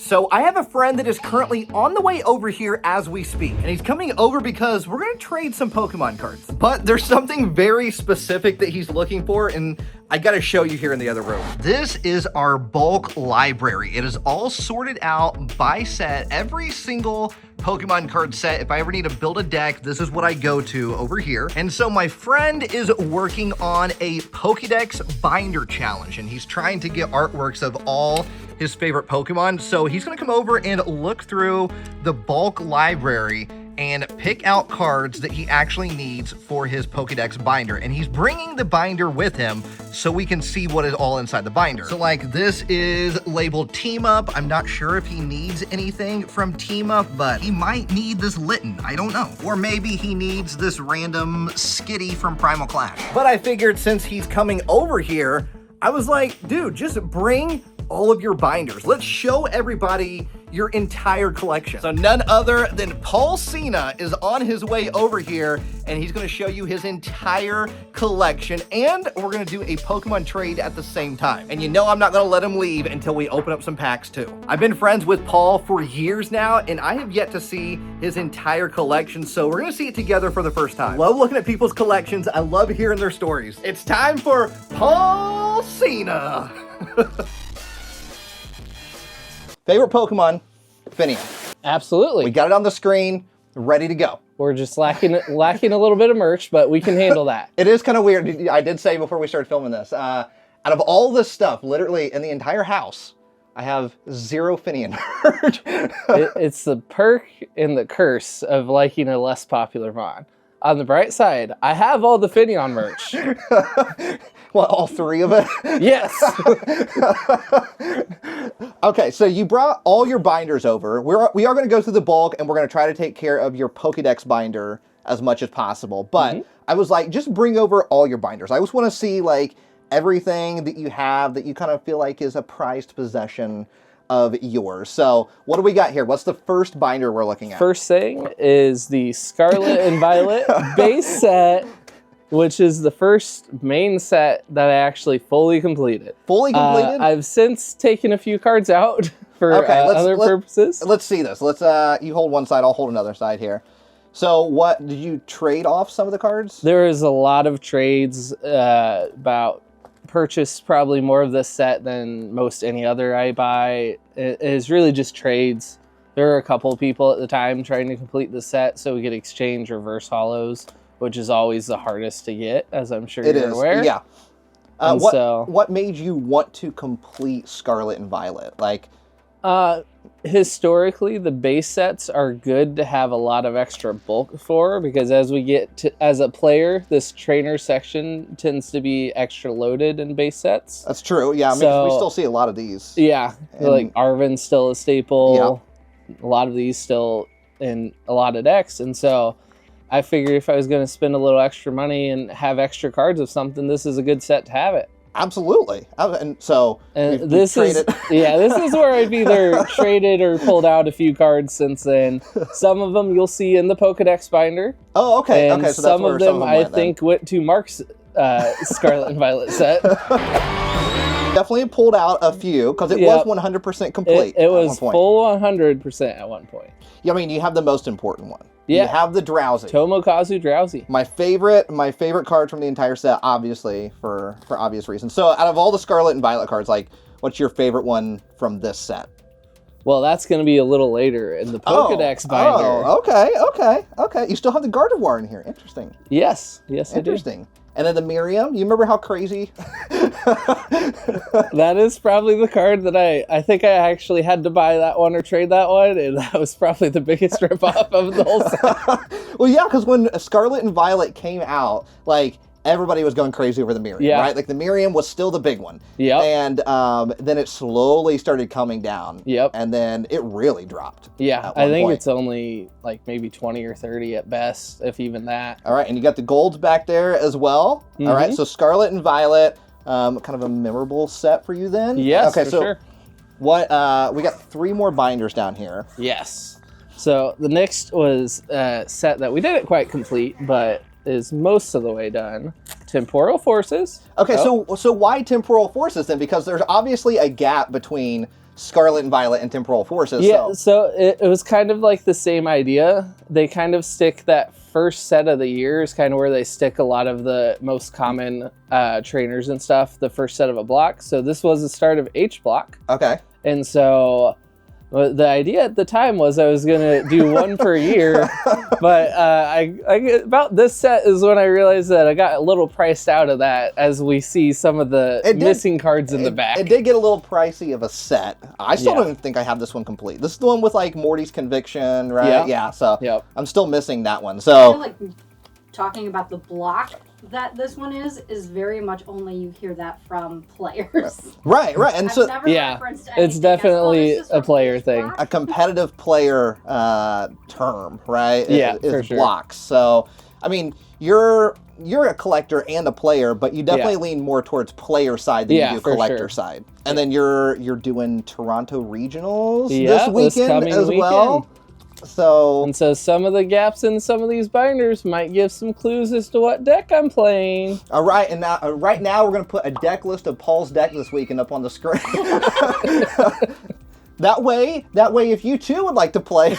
So I have a friend that is currently on the way over here as we speak, and he's coming over because we're gonna trade some Pokemon cards. But there's something very specific that he's looking for, and I gotta show you here in the other room. This is our bulk library. It is all sorted out by set, every single Pokemon card set. If I ever need to build a deck, this is what I go to over here. And so my friend is working on a Pokédex Binder challenge, and he's trying to get artworks of all his favorite Pokemon. So he's gonna come over and look through the bulk library and pick out cards that he actually needs for his Pokédex binder. And he's bringing the binder with him so we can see what is all inside the binder. So like this is labeled Team Up. I'm not sure if he needs anything from Team Up, but he might need this Litten, I don't know. Or maybe he needs this random Skitty from Primal Clash. But I figured since he's coming over here, I was like, dude, just bring all of your binders. Let's show everybody your entire collection. So none other than Paul Cena is on his way over here, and he's gonna show you his entire collection, and we're gonna do a Pokemon trade at the same time. And you know I'm not gonna let him leave until we open up some packs too. I've been friends with Paul for years now, and I have yet to see his entire collection, so we're gonna see it together for the first time. Love looking at people's collections. I love hearing their stories. It's time for Paul Cena. Favorite Pokemon, Finneon. Absolutely. We got it on the screen, ready to go. We're just lacking a little bit of merch, but we can handle that. It is kind of weird. I did say before we started filming this, out of all this stuff, literally in the entire house, I have 0 Finneon merch. It's the perk and the curse of liking a less popular mod. On the bright side, I have all the Finneon merch. Well, all 3 of it? Yes. Okay, so you brought all your binders over. We are going to go through the bulk, and we're going to try to take care of your Pokédex binder as much as possible. But I was like, just bring over all your binders. I just want to see like everything that you have that you kind of feel like is a prized possession of yours. So what do we got here? What's the first binder we're looking at? First thing is the Scarlet and Violet base set, which is the first main set that I actually fully completed. Fully completed? I've since taken a few cards out for other purposes. Let's see this. Let's you hold one side, I'll hold another side here. So what, did you trade off some of the cards? There is a lot of trades, purchased probably more of this set than most any other I buy. It is really just trades. There were a couple people at the time trying to complete the set so we could exchange reverse holos, which is always the hardest to get, as I'm sure you're aware. Yeah. What made you want to complete Scarlet and Violet? Like, historically, the base sets are good to have a lot of extra bulk for, because as we get to, as a player, this trainer section tends to be extra loaded in base sets. That's true. Yeah, I mean, we still see a lot of these. Yeah, like Arven's still a staple. Yeah. A lot of these still in a lot of decks, and so I figured if I was going to spend a little extra money and have extra cards of something, this is a good set to have it. Absolutely. And so this is where I've either traded or pulled out a few cards since then. Some of them you'll see in the Pokedex binder. Oh, okay. And okay, so some of them I think went to Mark's Scarlet and Violet set. Definitely pulled out a few because it was 100% complete. It was full 100% at one point. Yeah, I mean, you have the most important one. Yeah. You have the Drowsy. Tomokazu Drowsy. My favorite card from the entire set, obviously, for obvious reasons. So out of all the Scarlet and Violet cards, like, what's your favorite one from this set? Well, that's going to be a little later in the Pokedex binder. Oh, okay. You still have the Gardevoir in here. Interesting. Yes, I do. Interesting. And then the Miriam, you remember how crazy? That is probably the card that I think I actually had to buy that one or trade that one, and that was probably the biggest ripoff of the whole set. Well, yeah, because when Scarlet and Violet came out, like, everybody was going crazy over the Miriam, right? Like, the Miriam was still the big one. Yep. And then it slowly started coming down. Yep. And then it really dropped. Yeah, I think it's only like maybe 20 or 30 at best, if even that. All right, and you got the golds back there as well. All right, so Scarlet and Violet, kind of a memorable set for you then? Yes, okay, for so sure. What, we got 3 more binders down here. Yes. So the next was a set that we didn't quite complete, but is most of the way done. Temporal Forces. Okay, so why Temporal Forces then? Because there's obviously a gap between Scarlet and Violet and Temporal Forces. Yeah, so it was kind of like the same idea. They kind of stick that first set of the year is kind of where they stick a lot of the most common trainers and stuff, the first set of a block. So this was the start of H block. Okay. And so the idea at the time was I was going to do one per year, but I about this set is when I realized that I got a little priced out of that as we see some of the missing cards in the back. It did get a little pricey of a set. I still don't think I have this one complete. This is the one with like Morty's Conviction, right? Yeah, so I'm still missing that one. So I feel like talking about the block that this one is very much only you hear that from players. Right. And so it's definitely a player thing. A competitive player term, right? Is for blocks. So I mean, you're a collector and a player, but you definitely lean more towards player side than you do collector side. And then you're doing Toronto Regionals this weekend as well. So some of the gaps in some of these binders might give some clues as to what deck I'm playing. All right, and now right now we're gonna put a deck list of Paul's deck this weekend up on the screen. That way, if you too would like to play.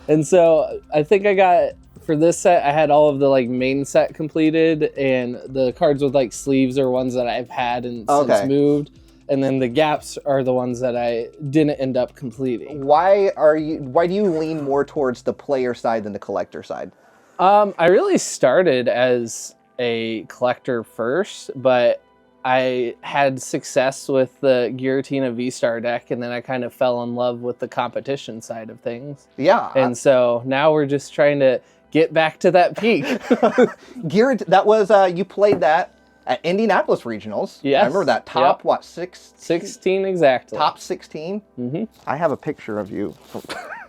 And so I think I got for this set, I had all of the like main set completed, and the cards with like sleeves are ones that I've had and since moved. And then the gaps are the ones that I didn't end up completing. Why do you lean more towards the player side than the collector side? I really started as a collector first, but I had success with the Giratina V-Star deck, and then I kind of fell in love with the competition side of things. Yeah. And so now we're just trying to get back to that peak. That was, you played that at Indianapolis Regionals. Yes. I remember that top, 16 exactly. Top 16? Mm-hmm. I have a picture of you.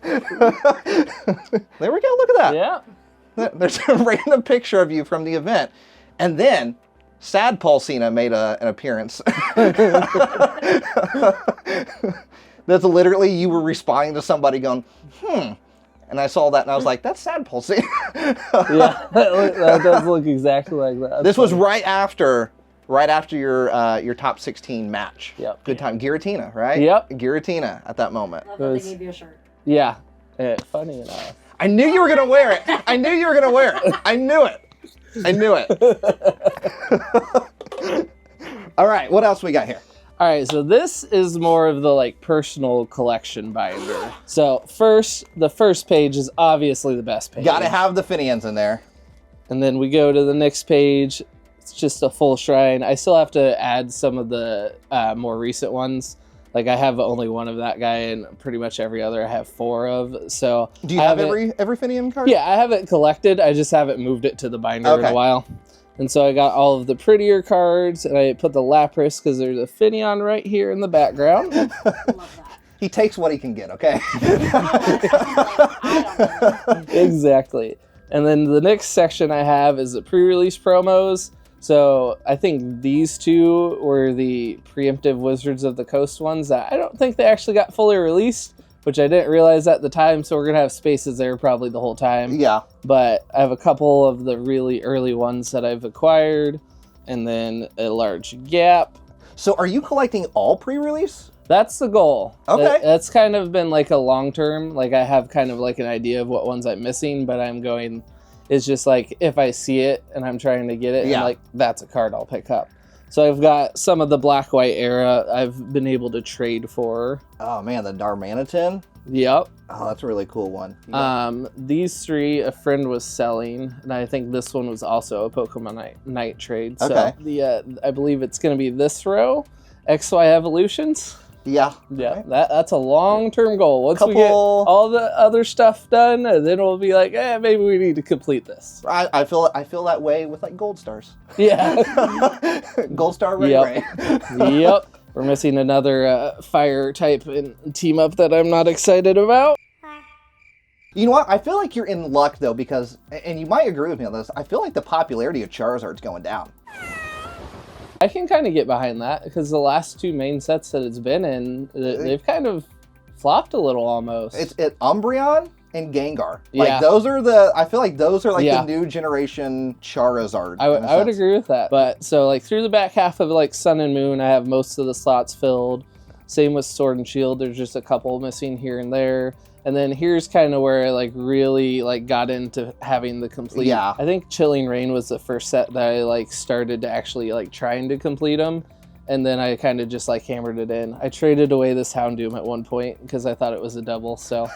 There we go, look at that. Yeah. There's a random picture of you from the event. And then, Sad Paul Cena made an appearance. That's literally you were responding to somebody going, And I saw that and I was like, that's Sad Paul Cena. Yeah, that does look exactly like that. This was right after your top 16 match. Yep. Good time. Giratina, right? Yep. Giratina at that moment. Love that they gave you a shirt. Yeah. Funny enough. I knew you were going to wear it. I knew it. All right, what else we got here? All right, so this is more of the like personal collection binder. So the first page is obviously the best page. Gotta have the Finians in there. And then we go to the next page. It's just a full shrine. I still have to add some of the more recent ones. Like I have only one of that guy, and pretty much every other I have 4 of. So do you have every Finian card? Yeah, I have it collected. I just haven't moved it to the binder in a while. And so I got all of the prettier cards, and I put the Lapras because there's a Finion right here in the background. Love that. He takes what he can get, okay? Exactly. And then the next section I have is the pre-release promos. So I think these two were the preemptive Wizards of the Coast ones that I don't think they actually got fully released, which I didn't realize at the time, so we're going to have spaces there probably the whole time. Yeah. But I have a couple of the really early ones that I've acquired, and then a large gap. So are you collecting all pre-release? That's the goal. Okay. That's kind of been like a long term. Like I have kind of like an idea of what ones I'm missing, but I'm going, it's just like if I see it and I'm trying to get it, I'm like, that's a card I'll pick up. So I've got some of the black-white era I've been able to trade for. Oh man, the Darmanitan? Yep. Oh, that's a really cool one. These 3 a friend was selling, and I think this one was also a Pokemon Night trade. So I believe it's going to be this row, XY Evolutions. Yeah. Yeah, right. That's a long-term goal. Once we get all the other stuff done, and then we'll be like, maybe we need to complete this. I feel that way with like Gold Stars. Yeah. Gold Star Ray Ray. Yep. We're missing another fire type and team up that I'm not excited about. You know what? I feel like you're in luck though, because, and you might agree with me on this, I feel like the popularity of Charizard's going down. I can kind of get behind that because the last 2 main sets that it's been in, they've kind of flopped a little almost. It's Umbreon and Gengar. Like Yeah. those are the, I feel like those are like Yeah. the new generation Charizard. I would agree with that. But so like through the back half of like Sun and Moon, I have most of the slots filled. Same with Sword and Shield. There's just a couple missing here and there. And then here's kind of where I like really like got into having the complete. Yeah. I think Chilling Reign was the first set that I like started to actually like trying to complete them. And then I kind of just like hammered it in. I traded away this Houndoom at one point because I thought it was a double. So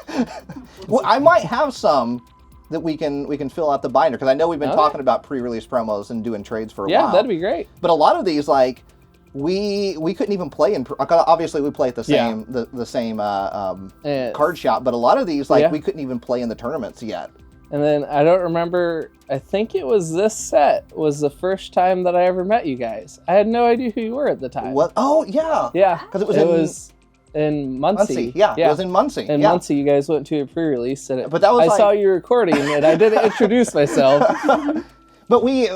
Well, I might have some that we can fill out the binder, because I know we've been talking about pre-release promos and doing trades for a while. yeah, that'd be great. But a lot of these, like, we couldn't even play in. Obviously, we play at the same the same card shop, but a lot of these, like, we couldn't even play in the tournaments yet. And then I don't remember, I think it was this set was the first time that I ever met you guys. I had no idea who you were at the time. What? Oh, yeah. Yeah. Because it was in Muncie. Yeah, it was in Muncie. In Muncie, you guys went to a pre-release. And but that was I saw you recording, and I didn't introduce myself. But we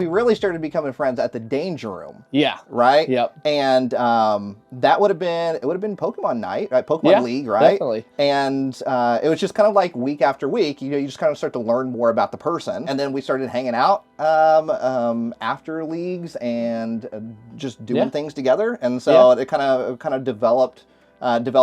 really started becoming friends at the Danger Room. Yeah. Right? Yep. And that would have been Pokemon Night, right? Pokemon League, right? Definitely. And it was just kind of like week after week, you just kind of start to learn more about the person. And then we started hanging out after leagues and just doing things together. And so it kind of developed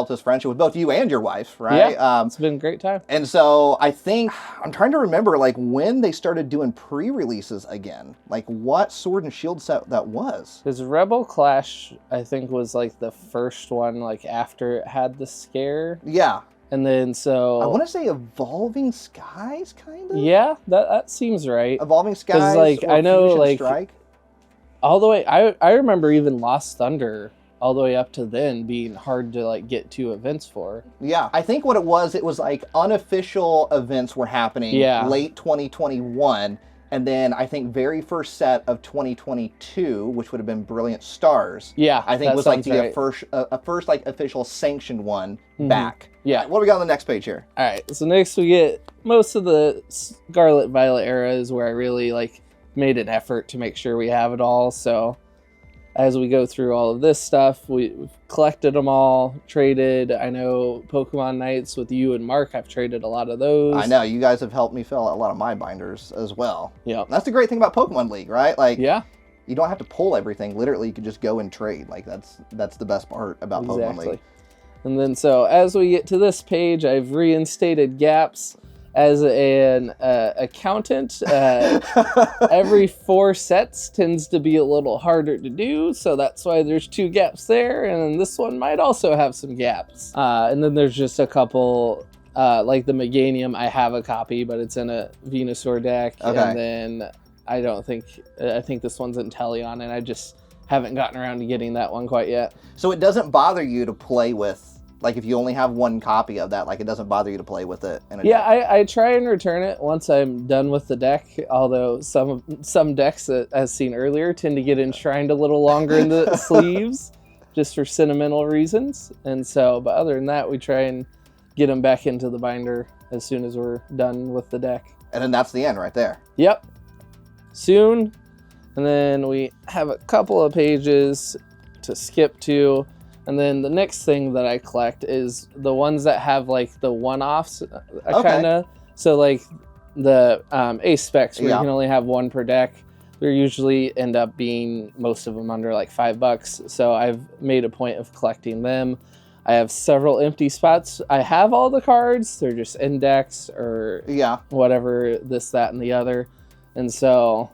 this friendship with both you and your wife, right? Yeah, it's been a great time. And so I think, I'm trying to remember, like, when they started doing pre-releases again. Like, what Sword and Shield set that was. Because Rebel Clash, I think, was, like, the first one, like, after it had the scare. Yeah. And then, so... I want to say Evolving Skies, kind of? Yeah, that seems right. Evolving Skies, like, or I know, Fusion like, Strike? All the way... I remember even Lost Thunder all the way up to then being hard to like get to events for. Yeah, I think what it was like unofficial events were happening late 2021, and then I think very first set of 2022, which would have been Brilliant Stars. Yeah, I think was like the first like official sanctioned one back. Yeah. What do we got on the next page here? All right, so next we get most of the Scarlet Violet era is where I really like made an effort to make sure we have it all. So as we go through all of this stuff, we've collected them all, traded. I know Pokemon Nights with you and Mark, I've traded a lot of those. I know, you guys have helped me fill out a lot of my binders as well. Yeah. That's the great thing about Pokemon League, right? Like, yeah, you don't have to pull everything. Literally, you can just go and trade. Like, that's the best part about Pokemon League. And then so as we get to this page, I've reinstated gaps. As an accountant, every 4 sets tends to be a little harder to do, so that's why there's 2 gaps there, and this one might also have some gaps. And then there's just a couple, like the Meganium, I have a copy, but it's in a Venusaur deck, and then I think this one's in Teleon, and I just haven't gotten around to getting that one quite yet. So it doesn't bother you to play with, like, if you only have 1 copy of that, like, it doesn't bother you to play with it in a deck? I try and return it once I'm done with the deck, although some decks, as seen earlier, tend to get enshrined a little longer in the sleeves, just for sentimental reasons. And so, but other than that, we try and get them back into the binder as soon as we're done with the deck. And then that's the end right there. Yep. Soon. And then we have a couple of pages to skip to. And then the next thing that I collect is the ones that have like the one-offs, kind of. So like the ace specs where you can only have 1 per deck. They usually end up being most of them under like $5. So I've made a point of collecting them. I have several empty spots. I have all the cards. They're just index or whatever, this, that, and the other. And so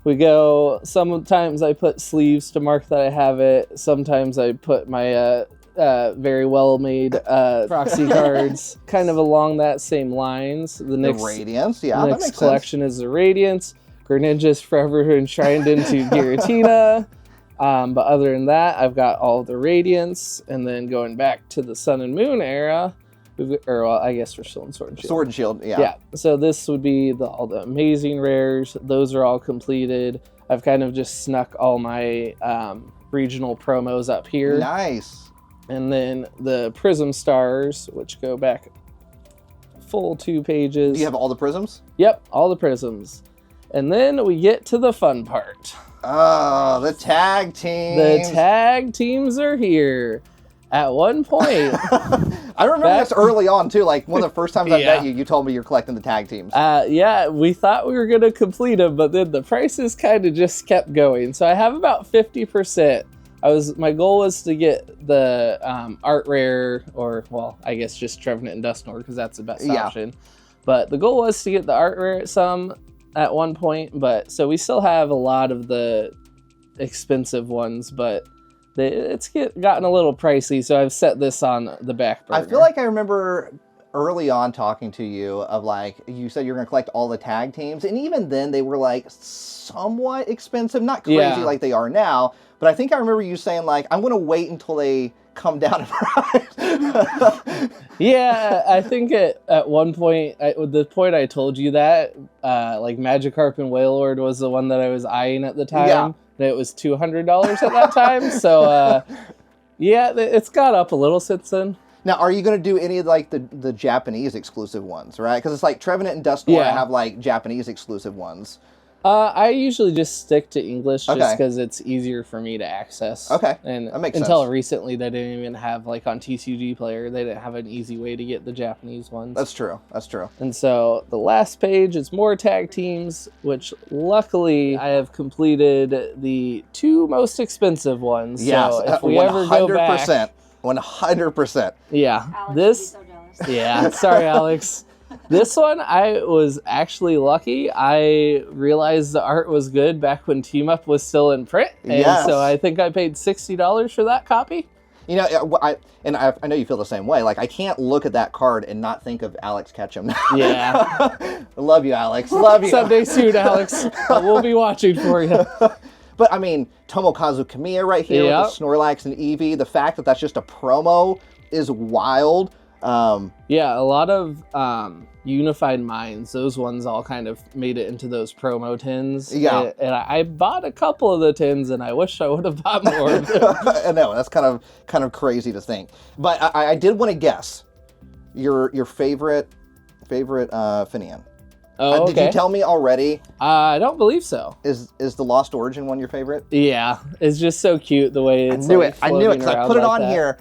we go, sometimes I put sleeves to mark that I have it. Sometimes I put my very well-made proxy cards kind of along that same lines. The next Radiance, the next collection is the Radiance. Greninja's forever enshrined into Giratina. But other than that, I've got all the Radiance. And then going back to the Sun and Moon era, I guess we're still in Sword and Shield. Sword and Shield, Yeah, so this would be all the amazing rares. Those are all completed. I've kind of just snuck all my regional promos up here. Nice. And then the Prism Stars, which go back full 2 pages. Do you have all the prisms? Yep, all the prisms. And then we get to the fun part. Oh, the tag team. The tag teams are here. At one point, I remember this early on too. Like one of the first times I Yeah. met you, you told me you're collecting the tag teams. yeah, we thought we were going to complete them, but then the prices kind of just kept going. So I have about 50%. My goal was to get the art rare, or well, I guess just Trevenant and Dusknoir because that's the best option. But the goal was to get the art rare at one point. But so we still have a lot of the expensive ones, but it's gotten a little pricey. So I've set this on the back burner. I feel like I remember early on talking to you of like, you said you're going to collect all the tag teams. And even then they were like somewhat expensive, not crazy like they are now. But I think I remember you saying like, I'm going to wait until they come down in price. Yeah, I think at one point, the point I told you that, like Magikarp and Wailord was the one that I was eyeing at the time. Yeah. And it was $200 at that time. So, yeah, it's got up a little since then. Now, are you going to do any of like the Japanese exclusive ones, right? Because it's like Trevenant and Dusknoir have like Japanese exclusive ones. I usually just stick to English just Okay. because it's easier for me to access. Okay, And that makes until sense. recently, they didn't even have, like on TCG Player, they didn't have an easy way to get the Japanese ones. That's true. That's true. And so the last page is more tag teams, which luckily I have completed the 2 most expensive ones. Yes, So if we ever go back, 100%. yeah, Alex this, would be so jealous. yeah, sorry, Alex. This one, I was actually lucky. I realized the art was good back when Team Up was still in print. And Yes. so I think I paid $60 for that copy. You know, I know you feel the same way. Like, I can't look at that card and not think of Alex Ketchum. Yeah. I love you, Alex. Love you. Someday soon, Alex. We'll be watching for you. But, I mean, Tomokazu Kamiya right here with the Snorlax and Eevee. The fact that that's just a promo is wild. Yeah, a lot of Unified Minds, those ones all kind of made it into those promo tins. Yeah. And I bought a couple of the tins, and I wish I would have bought more of them. I know, that's kind of crazy to think. But I did want to guess your favorite Finian. Oh, okay. Did you tell me already? I don't believe so. Is the Lost Origin one your favorite? Yeah, it's just so cute the way it's I knew like, it. I knew it because I floating put it around on like that. here.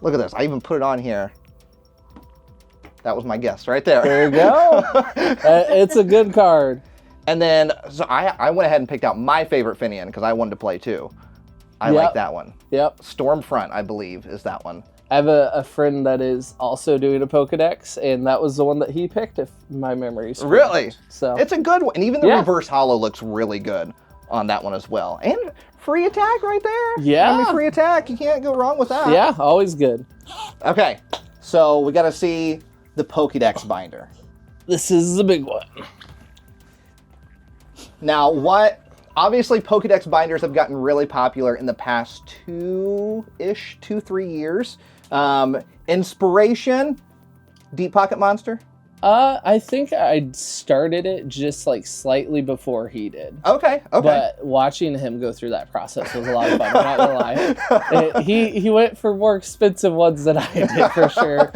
Look at this. I even put it on here. That was my guess right there. There you go. It's a good card. And then, so I went ahead and picked out my favorite Finian because I wanted to play too. I like that one. Yep. Stormfront, I believe, is that one. I have a friend that is also doing a Pokedex, and that was the one that he picked, if my memory's correct. Really? So It's a good one. And even the Yeah. reverse holo looks really good on that one as well. And free attack right there. Yeah. I mean, free attack. You can't go wrong with that. yeah, always good. Okay. So we got to see the Pokédex Binder. This is the big one. Now, obviously Pokédex binders have gotten really popular in the past 3 years. Inspiration, Deep Pocket Monster. I think I started it just like slightly before he did. Okay. But watching him go through that process was a lot of fun. I'm not gonna lie. He went for more expensive ones than I did for sure.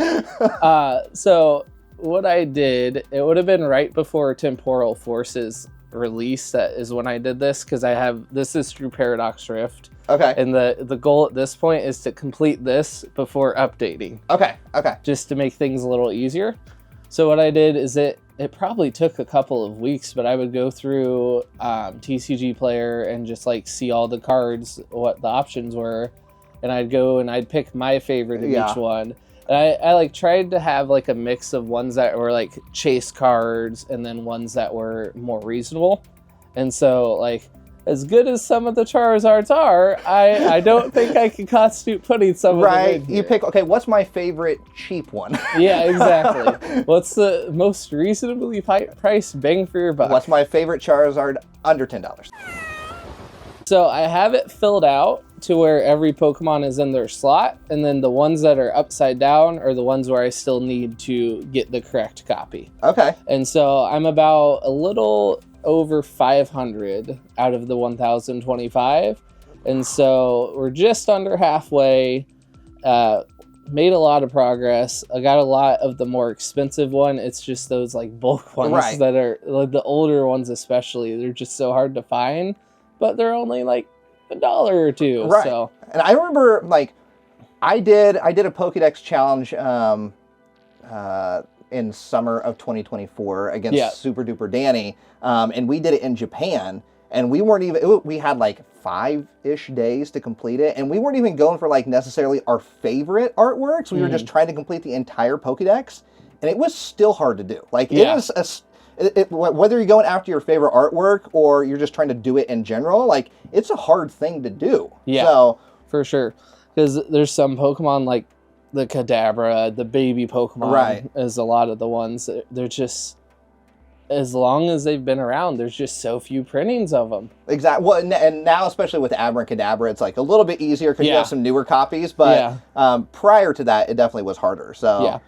So what I did, it would have been right before Temporal Forces release. That is when I did this because this is through Paradox Rift. Okay. And the goal at this point is to complete this before updating, Okay. just to make things a little easier. So what I did is it probably took a couple of weeks, but I would go through TCG Player and just like see all the cards, what the options were, and I'd go and I'd pick my favorite of each one. And I like tried to have like a mix of ones that were like chase cards and then ones that were more reasonable. And so like as good as some of the Charizards are, I don't think I can constitute putting some of them in Right. here. You pick. Okay. What's my favorite cheap one? Yeah, exactly. What's the most reasonably priced bang for your buck? What's my favorite Charizard under $10? So I have it filled out to where every Pokemon is in their slot, and then the ones that are upside down are the ones where I still need to get the correct copy. Okay. And so I'm about a little over 500 out of the 1,025. And so we're just under halfway. Made a lot of progress. I got a lot of the more expensive one. It's just those like bulk ones Right. that are like the older ones, especially. They're just so hard to find, but they're only like $1 or $2. Right. So And I remember, like, I did a Pokédex challenge in summer of 2024 against Super Duper Danny, and we did it in Japan, and we weren't even, we had like 5-ish days to complete it, and we weren't even going for like necessarily our favorite artworks. We were just trying to complete the entire Pokédex, and it was still hard to do. Like it was whether you're going after your favorite artwork or you're just trying to do it in general, like it's a hard thing to do. Yeah, so, for sure. Because there's some Pokemon like the Kadabra, the baby Pokemon, is a lot of the ones. They're just, as long as they've been around, there's just so few printings of them. Exactly. Well, and now, especially with Abracadabra, it's like a little bit easier because you have some newer copies. But prior to that, it definitely was harder. So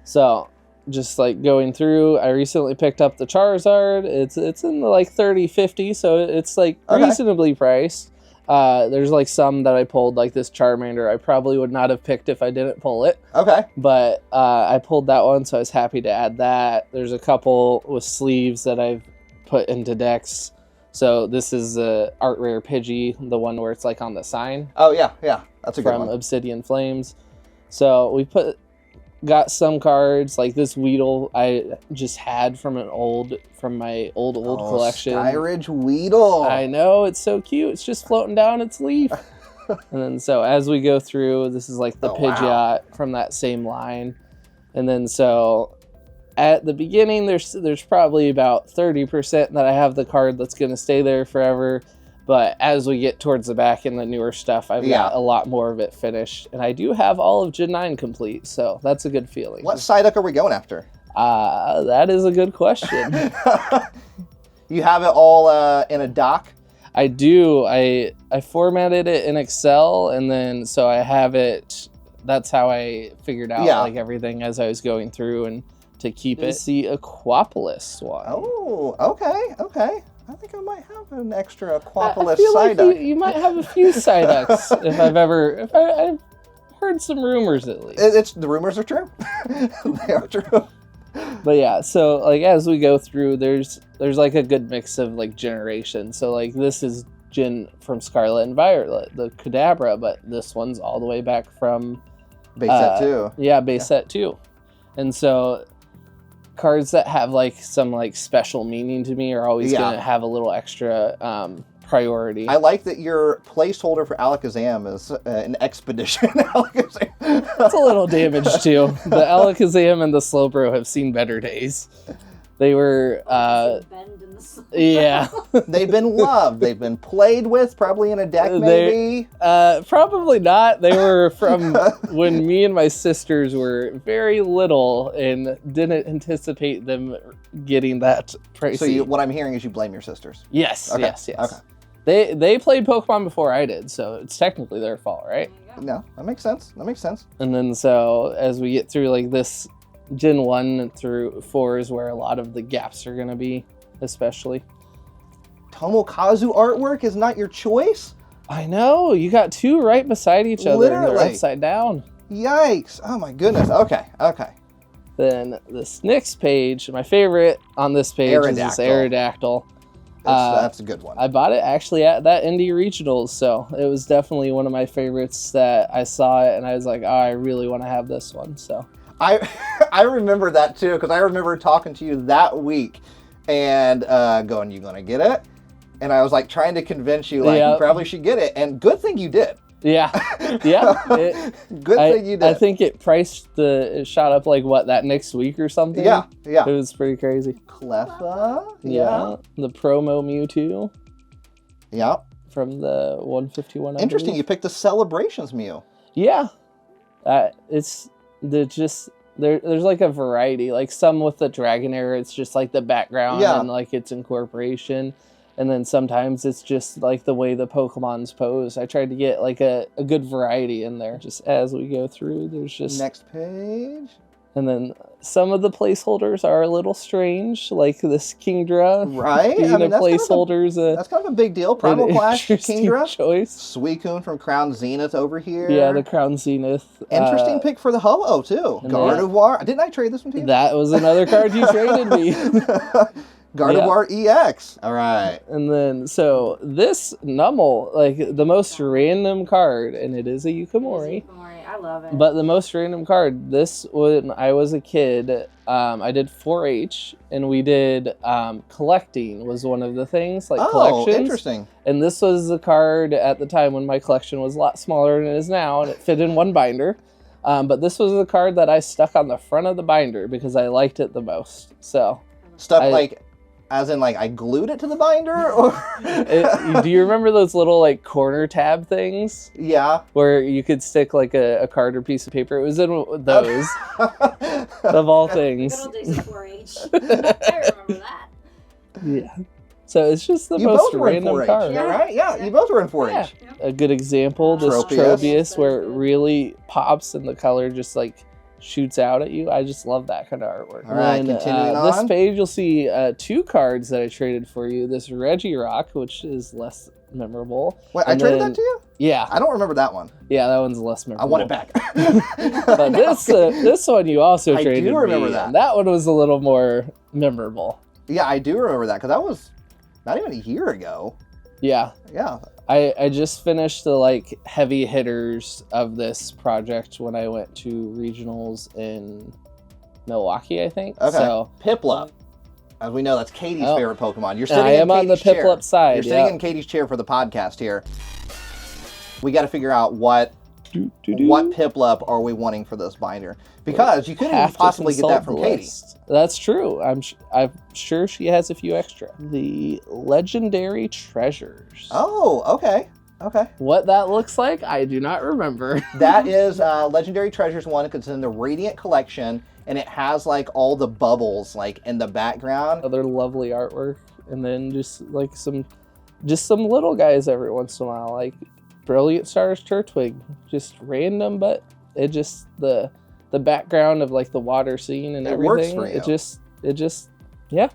So just like going through, I recently picked up the Charizard. It's in the like 30-50, so it's like reasonably priced. There's like some that I pulled, like this Charmander. I probably would not have picked if I didn't pull it. Okay. But I pulled that one, so I was happy to add that. There's a couple with sleeves that I've put into decks. So this is the Art Rare Pidgey, the one where it's like on the sign. Oh yeah, that's a good one. From Obsidian Flames. So we got some cards like this Weedle I just had from my old collection. Skyridge Weedle. I know, it's so cute. It's just floating down its leaf. And then so as we go through, this is like the Pidgeot from that same line. And then so at the beginning there's probably about 30% that I have the card that's going to stay there forever. But as we get towards the back in the newer stuff, I've got a lot more of it finished. And I do have all of Gen 9 complete, so that's a good feeling. What Psyduck are we going after? That is a good question. You have it all in a doc? I do. I formatted it in Excel, and then so I have it. That's how I figured out like everything as I was going through and to keep it. It's the Aquapolis one. Oh, okay. I think I might have an extra Aquapolis I feel Psyduck. Like you might have a few Psyducks if I've heard some rumors at least. The rumors are true. They are true. But yeah, so like as we go through, there's like a good mix of like generations. So like this is Gen from Scarlet and Violet, the Kadabra, but this one's all the way back from base set 2. Yeah, base set 2. And so cards that have like some like special meaning to me are always going to have a little extra priority. I like that your placeholder for Alakazam is an Expedition Alakazam. It's a little damaged too. The Alakazam and the Slowbro have seen better days. They were they've been loved. They've been played with, probably in a deck maybe. Probably not. They were from when me and my sisters were very little and didn't anticipate them getting that pricey. So what I'm hearing is you blame your sisters. Yes, okay. yes. Okay. They played Pokemon before I did, so it's technically their fault, right? No, that makes sense. And then so as we get through like this Gen 1 through 4 is where a lot of the gaps are going to be, especially. Tomokazu artwork is not your choice? I know. You got two right beside each other. Literally. And they're upside down. Yikes. Oh my goodness. Okay. Then this next page, my favorite on this page is this Aerodactyl. That's a good one. I bought it actually at that Indie Regionals, so it was definitely one of my favorites that I saw it and I was like, oh, I really want to have this one. So I remember that too, because I remember talking to you that week and going, you gonna get it? And I was like trying to convince you, like, you probably should get it. And good thing you did. Yeah. Good thing you did. I think it shot up like that next week or something. Yeah. It was pretty crazy. Cleffa. Yeah. The promo Mewtwo. Yeah. From the 151. Interesting. You picked the Celebrations Mew. Yeah. There's like a variety, like some with the Dragonair, it's just like the background and like its incorporation. And then sometimes it's just like the way the Pokemon's pose. I tried to get like a good variety in there just as we go through. There's just... Next page. And then some of the placeholders are a little strange, like this Kingdra. Right? Being a placeholder. That's kind of a big deal. Primal Clash Kingdra. Choice. Suicune from Crown Zenith over here. Yeah, the Crown Zenith. Interesting pick for the Ho-Oh, too. Gardevoir. Didn't I trade this one to you? That was another card you traded me. Gardevoir EX. All right. And then, so this Numel, like the most random card, and it is a Yukimori. I love it. But the most random card, this when I was a kid, I did 4-H and we did collecting was one of the things, like collections. Oh, interesting. And this was the card at the time when my collection was a lot smaller than it is now, and it fit in one binder. But this was the card that I stuck on the front of the binder because I liked it the most. So Stuff like, as in like I glued it to the binder, or do you remember those little like corner tab things? Yeah. Where you could stick like a card or piece of paper. It was in those of all things. Good old days of 4-H. I remember that. Yeah. So it's just the You most both were in random 4-H, card. yeah, right? Yeah, you both were in 4-H. Yeah. A good example, this Tropius. Tropius, where it really pops and the color just like shoots out at you. I just love that kind of artwork. All right, And then, continuing on. This page, you'll see 2 cards that I traded for you. This Regirock, which is less memorable. Wait, I And traded then- that to you? Yeah. I don't remember that one. Yeah, that one's less I memorable. want it back. But this one you also I do traded remember me, that. and that one was a little more memorable. Yeah, I do remember that because that was not even a year ago. Yeah. Yeah. I just finished the like heavy hitters of this project when I went to regionals in Milwaukee, I think. Okay. So Piplup. As we know, that's Katie's Oh. favorite Pokemon. You're and sitting I in am on the Katie's chair. Piplup side. You're sitting yeah. in Katie's chair for the podcast here. We got to figure out what Piplup are we wanting for this binder, because you couldn't Have to possibly get that consult from the Katie. list. That's true. I'm sure she has a few extra. The legendary treasures. Oh, okay. Okay. What that looks like, I do not remember. That is Legendary Treasures one, because it's in the Radiant Collection, and it has like all the bubbles like in the background. Other lovely artwork, and then just like some little guys every once in a while, like Brilliant Stars Turtwig, just random, but it just the background of like the water scene and It everything. works for you. It just yeah,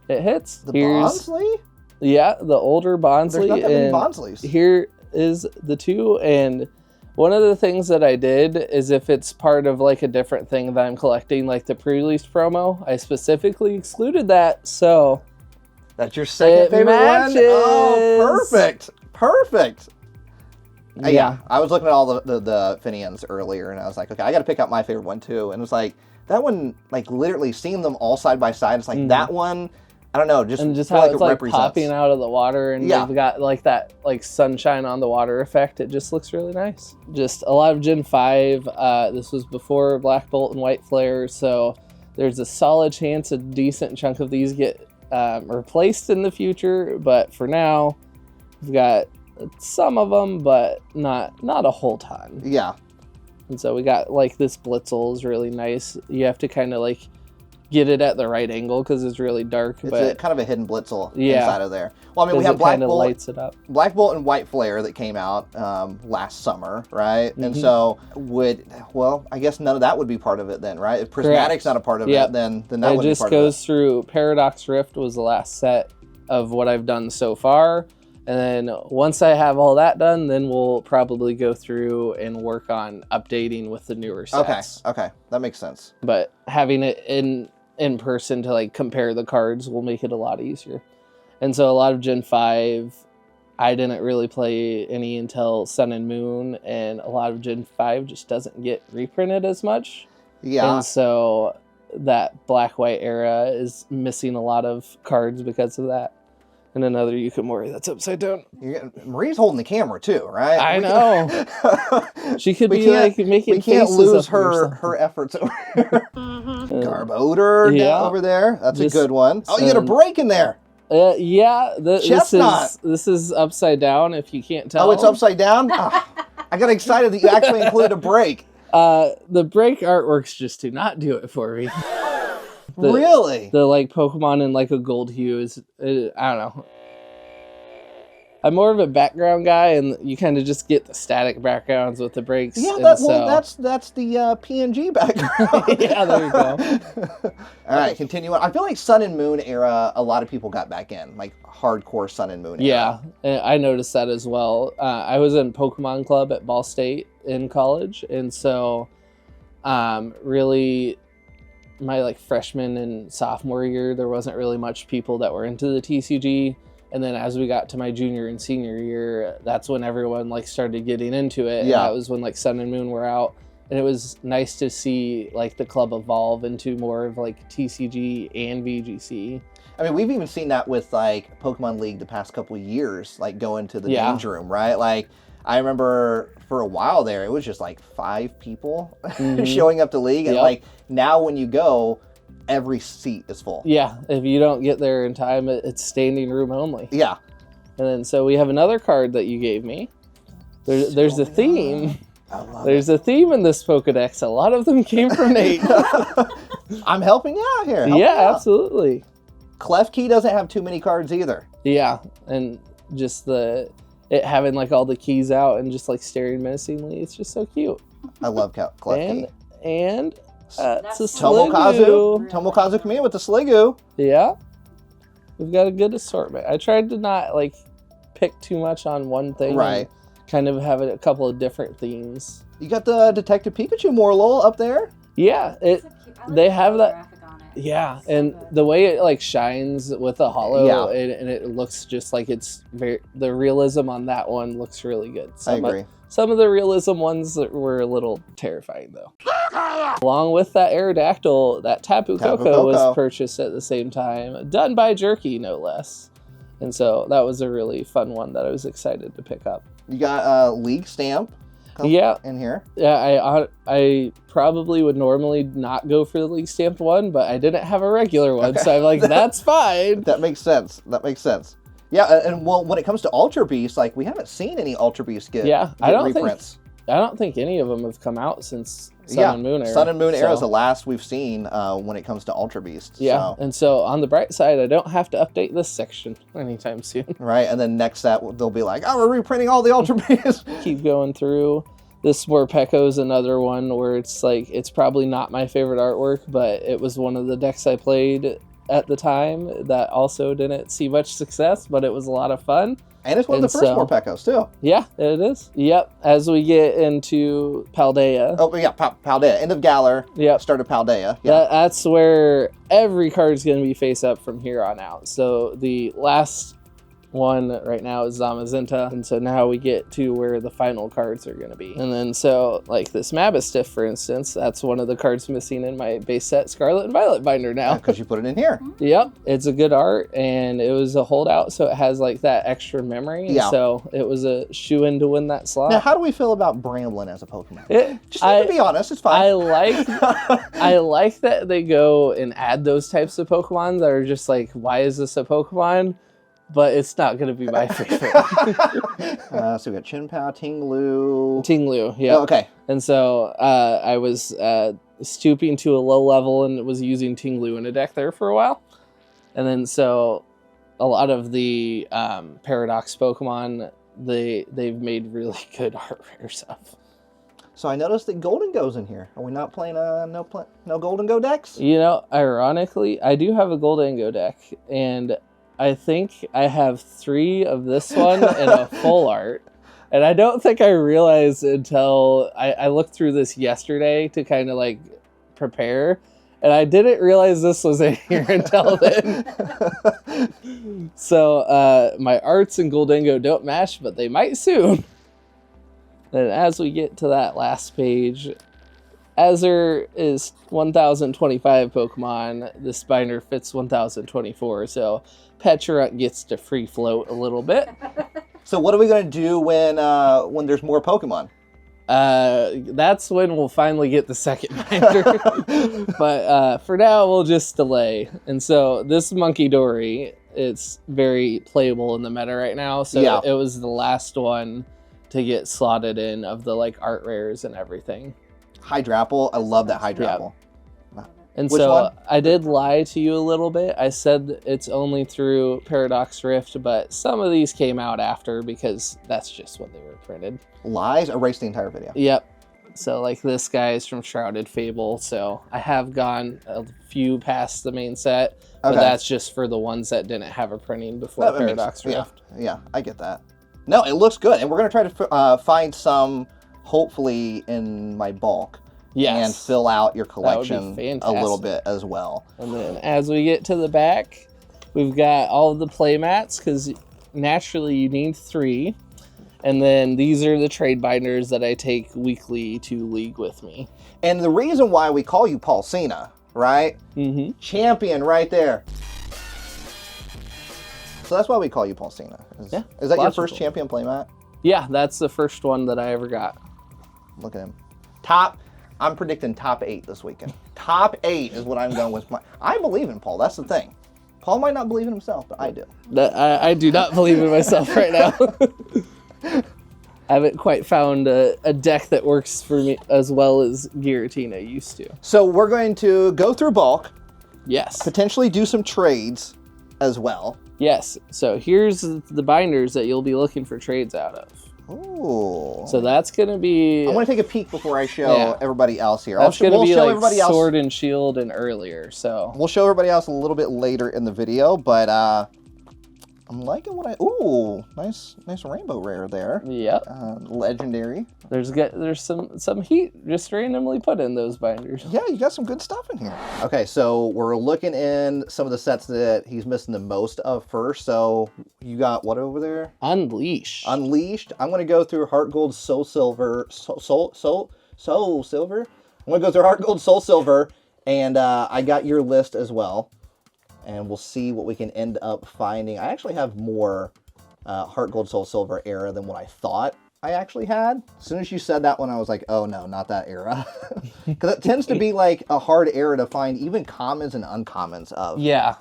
it hits. The Bonsly? Yeah, the older There's not Bonsly, that many and Bonsleys. here is the 2. And one of the things that I did is if it's part of like a different thing that I'm collecting, like the pre-release promo, I specifically excluded that. So That's your second it favorite matches. one? Oh, perfect. Yeah, I was looking at all the Finians earlier, and I was like, okay, I got to pick out my favorite one too. And it was like, that one, like literally seeing them all side by side, it's like that one, I don't know, just and just feel how like it's it like represents. popping out of the water, and Yeah. they've got like that like sunshine on the water effect. It just looks really nice. Just a lot of Gen 5. This was before Black Bolt and White Flare, so there's a solid chance a decent chunk of these get replaced in the future. But for now, we've got some of them, but not a whole ton. Yeah. And so we got like this Blitzel is really nice. You have to kind of like get it at the right angle because it's really dark. It's but kind of a hidden Blitzel Yeah. inside of there. Well, I mean, we have it kind of lights it up. Black Bolt and White Flare that came out last summer, right? And so I guess none of that would be part of it then, right? If Prismatic's not a part of it, then that it would be just part goes of it. through Paradox Rift was the last set of what I've done so far. And then once I have all that done, then we'll probably go through and work on updating with the newer sets. Okay, that makes sense. But having it in person to like compare the cards will make it a lot easier. And so a lot of Gen 5, I didn't really play any until Sun and Moon, and a lot of Gen 5 just doesn't get reprinted as much. Yeah. And so that black-white era is missing a lot of cards because of that. And another Yukimori that's upside down. Marie's holding the camera too, right? I know. She could We be can't- like making We can't faces lose up or something. her efforts over here. Garbodor Yeah. over there. That's Just a good one. Oh, you got a break in there. Yeah, Chestnut. This is upside down. If you can't tell. Oh, it's upside down? Ah, I got excited that you actually included a break. The break artworks just do not do it for me. Really? The like Pokemon in like a gold hue is I don't know. I'm more of a background guy, and you kind of just get the static backgrounds with the breaks. Yeah, and that's the PNG background. Yeah, there you go. All right, continue on. I feel like Sun and Moon era, a lot of people got back in, like hardcore Sun and Moon era. Yeah, and I noticed that as well. I was in Pokemon Club at Ball State in college, and so really my like freshman and sophomore year, there wasn't really much people that were into the TCG. And then as we got to my junior and senior year, that's when everyone like started getting into it. Yeah. And that was when like Sun and Moon were out. And it was nice to see like the club evolve into more of like TCG and VGC. I mean, we've even seen that with like Pokemon League the past couple of years, like going to the Yeah. Danger Room, right? Like I remember for a while there, it was just like 5 people showing up to League. And Yep. like now when you go, every seat is full. Yeah, if you don't get there in time, it's standing room only. Yeah. And then so we have another card that you gave me. There's a theme. I love There's a theme in this Pokedex. A lot of them came from Nate. I'm helping you out here. Helping you Yeah, out. absolutely. Klefki doesn't have too many cards either. Yeah, and just it having like all the keys out and just like staring menacingly. It's just so cute. I love Klefki. And it's a That's Sliggoo. Tomokazu come in with the Sliggoo. Yeah, we've got a good assortment. I tried to not like pick too much on one thing. Right. Kind of have a couple of different themes. You got the Detective Pikachu Morlul up there. Yeah, It's so cute. I like they the have that- graphic on it. yeah, So and good. the way it like shines with a hollow, Yeah. and it looks just like it's the realism on that one looks really good. I agree. Some of the realism ones that were a little terrifying though. Along with that Aerodactyl, that Tapu Koko Koko. was purchased at the same time, done by Jerky no less. And so that was a really fun one that I was excited to pick up. You got a League stamp. Yeah. In here. Yeah, I probably would normally not go for the League stamped one, but I didn't have a regular one, so I'm like, that's fine. That makes sense. That makes sense. Yeah, and well, when it comes to Ultra Beast, like we haven't seen any Ultra Beast get I don't reprints. I don't think any of them have come out since Sun Yeah, and Moon era. Sun and Moon era is so- the last we've seen when it comes to Ultra Beast. Yeah, So, and so on the bright side, I don't have to update this section anytime soon. right, and then next set they'll be like, oh, we're reprinting all the Ultra Beasts. Keep going through. This Morpeko is another one where it's like, it's probably not my favorite artwork, but it was one of the decks I played at the time that also didn't see much success, but it was a lot of fun. And it's one of And the first so- Morpekos too. Yeah, it is. Yep. As we get into Paldea, Oh yeah, Paldea. End of Galar. Yep. Start of Paldea. Yeah. that's where every card is going to be face up from here on out. So the last one right now is Zamazenta, and so now we get to where the final cards are going to be. And then so like this Mabistiff, for instance, that's one of the cards missing in my base set Scarlet and Violet binder now. Because you put it in here. Yep, it's a good art, and it was a holdout, so it has like that extra memory, and Yeah. so it was a shoe-in to win that slot. Now, how do we feel about Bramblin as a Pokemon? Just I- to be honest, it's I fine. I like that they go and add those types of Pokemon that are just like, why is this a Pokemon? But it's not going to be my favorite. So we got Chinpao, Tinglu. Tinglu, yeah. Oh, okay. And so I was stooping to a low level and was using Tinglu in a deck there for a while. And then so a lot of the Paradox Pokemon, they've made really good art rares of. So I noticed that Golden Go's in here. Are we not playing no Golden Go decks? You know, ironically, I do have a Goldango deck, and I think I have 3 of this one and a full art. And I don't think I realized until I looked through this yesterday to kind of like prepare. And I didn't realize this was in here until then. So my arts and Goldango don't match, but they might soon. And as we get to that last page, as there is 1,025 Pokemon, this binder fits 1,024, so Petrarch gets to free float a little bit. So what are we going to do when there's more Pokemon? That's when we'll finally get the second binder. But for now, we'll just delay. And so this Monkey Dory, it's very playable in the meta right now, so Yeah. it was the last one to get slotted in of the like art rares and everything. Hydrapple. I love that Hydrapple. And Which so one? I did lie to you a little bit. I said it's only through Paradox Rift, but some of these came out after because that's just when they were printed. Lies. Erase the entire video. Yep. So like this guy is from Shrouded Fable. So I have gone a few past the main set, but Okay. that's just for the ones that didn't have a printing before That makes Paradox sense. Rift. Yeah, I get that. No, it looks good, and we're gonna try to find some, hopefully, in my bulk, Yes. and fill out your would be collection a little fantastic. bit as well. And then as we get to the back, We've got all of the play mats, because naturally you need 3. And then these are the trade binders that I take weekly to league with me. And the reason why we call you Paul Cena, right? Mm-hmm. Champion right there. So that's why we call you Paul Cena. Is that your logical. first champion playmat? Yeah, that's the first one that I ever got. Look at him. I'm predicting top 8 this weekend. Top 8 is what I'm going with. I believe in Paul. That's the thing. Paul might not believe in himself, but I do. I do not believe in myself right now. I haven't quite found a deck that works for me as well as Giratina used to. So we're going to go through bulk, Yes. potentially do some trades as well. Yes. So here's the binders that you'll be looking for trades out of. Ooh. So that's going to be... I want to take a peek before I show everybody else here. That's going to be show like everybody else. Sword and Shield and earlier, so... We'll show everybody else a little bit later in the video, but I'm liking what ooh, nice rainbow rare there. Yep. Legendary. There's some heat just randomly put in those binders. Yeah, you got some good stuff in here. Okay, so we're looking in some of the sets that he's missing the most of first. So you got what over there? Unleashed. Unleashed. I'm gonna go through Heart Gold, Soul Silver, Soul Silver. I'm gonna go through Heart Gold, Soul Silver, and I got your list as well. And we'll see what we can end up finding. I actually have more Heart Gold, Soul Silver era than what I thought I actually had. As soon as you said that one, I was like, oh no, not that era. Because it tends to be like a hard era to find even commons and uncommons of. Yeah.